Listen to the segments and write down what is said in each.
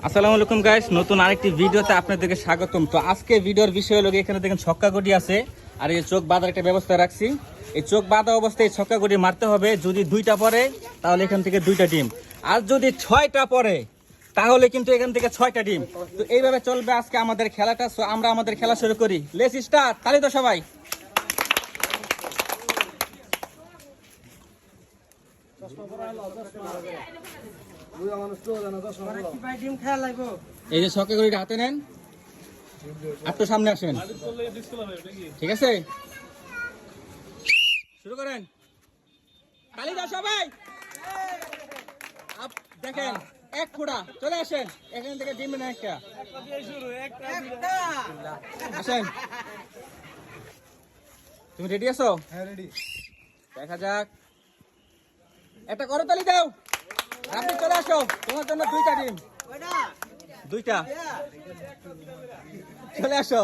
আসসালামু আলাইকুম গাইস, নতুন আরেকটি ভিডিওতে আপনাদেরকে স্বাগতম। তো আজকে ভিডিওর বিষয় হলো এখানে দেখেন ছক্কা গড়ি আছে আর এই চোখ বাঁধার একটা ব্যবস্থা রাখছি। এই চোখ বাঁধা অবস্থায় ছক্কা গড়ি মারতে হবে। যদি দুইটা পড়ে তাহলে এখান থেকে দুইটা টিম, আর যদি 6টা পড়ে তাহলে কিন্তু এখান থেকে 6টা টিম। তো এইভাবে চলবে আজকে আমাদের খেলাটা। সো আমরা আমাদের খেলা শুরু করি। Let's start. তালি তো সবাই। এই যে ছক্কা গড়িটা হাতে নেন, একটু সামনে আসেন, ঠিক আছে? শুরু করেন। তালি দাও সবাই। দেখেন এক ফোঁটা, চলে আসেন এখান থেকে ডিম না একটা আসেন। তুমি রেডি আছো? হ্যাঁ রেডি। দেখা যাক, একটা করো তালি দাও। আপনি চলে আসো, তোমার জন্য দুইটা ডিম, দুইটা চলে আসো।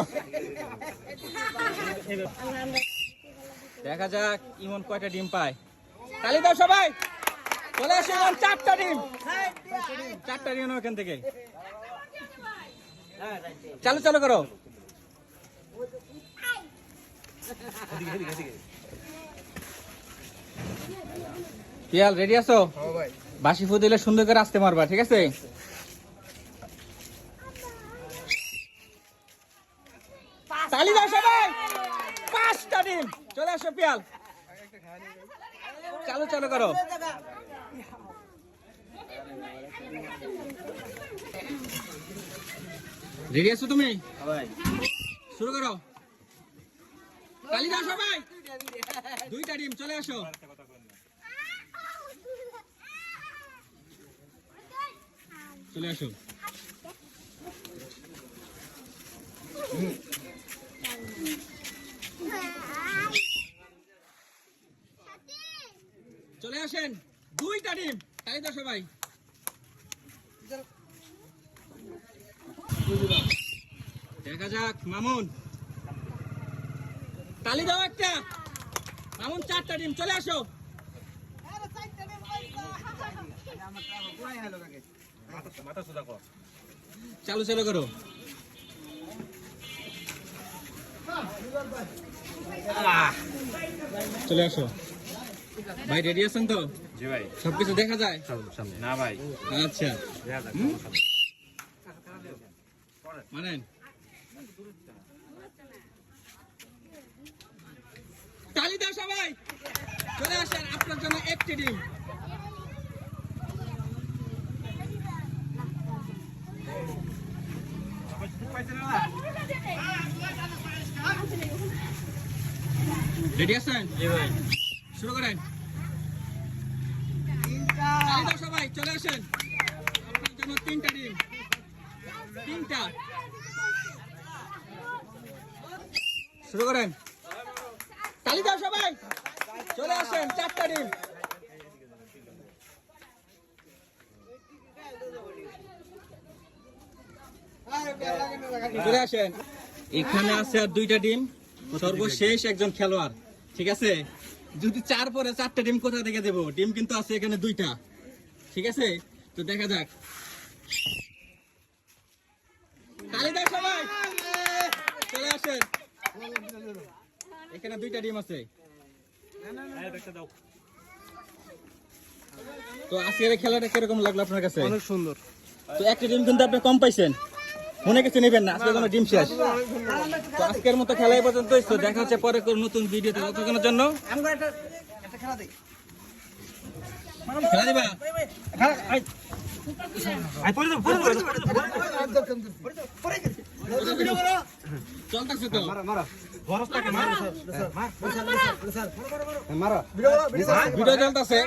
দেখা যাক ইমন কয়টা ডিম পায়। তালি দাও সবাই, চলে আসো। ইমন 4টা ডিম, 4টা ডিম এখান থেকে। চালু চালু করো। পিয়াল রেডি আছো? বাসি ফু দিলে সুন্দর করে আসতে মারবা, ঠিক আছে? তালি দাও সবাই। 5টা ডিম, চলে আসো পিয়াল। চালু চালু করো। রেডি আছো তুমি? শুরু করো। তালি দাও সবাই। 2টা ডিম, চলে আসো। চলে আসো। চলে আসেন, 2টা ডিম। তাই তো সবাই। দেখা যাক মামুন, তালি দাও একটা। মামুন 4টা ডিম, চলে আসো। চালু চালু করো। চলে আসো ভাই। রেডি আছেন তো? জি ভাই। সবকিছু দেখা যায় না ভাই, আচ্ছা মানেন। তালি দাও সবাই, চলে আসেন। আপনার জন্য 1টি ডিম। রেডি আছেন? শুরু করেন। তালি দাও সবাই, চলে আসেন। আপনার জন্য 3টা ডিম, 3টা। শুরু করেন। তালি দাও সবাই, চলে আসেন। 4টা ডিম। চলে আসেন। এখানে আছে আর 2টা ডিম। সর্বশেষ একজন খেলোয়াড়, ঠিক আছে? যদি 4 পরে 4টা ডিম কোথা থেকে দেবো? ডিম কিন্তু আছে এখানে 2টা, ঠিক আছে? তো দেখা যাক। তালি দাও সবাই, চলে আসেন। এখানে 2টা ডিম আছে। তো আজকের খেলাটা কিরকম লাগলো আপনার কাছে? অনেক সুন্দর। তো 1টা ডিম কিন্তু আপনি কম পাইছেন, মনে কিছু নেবেন না। আজকে কোনো ডিম শেষ। তো আজকের মতো খেলা এই পর্যন্ত। দেখা হচ্ছে পরে কোনো নতুন ভিডিওতে। ততক্ষণের জন্য খেলা দিবা। চলতেছে তো ভিডিও চলতেছে।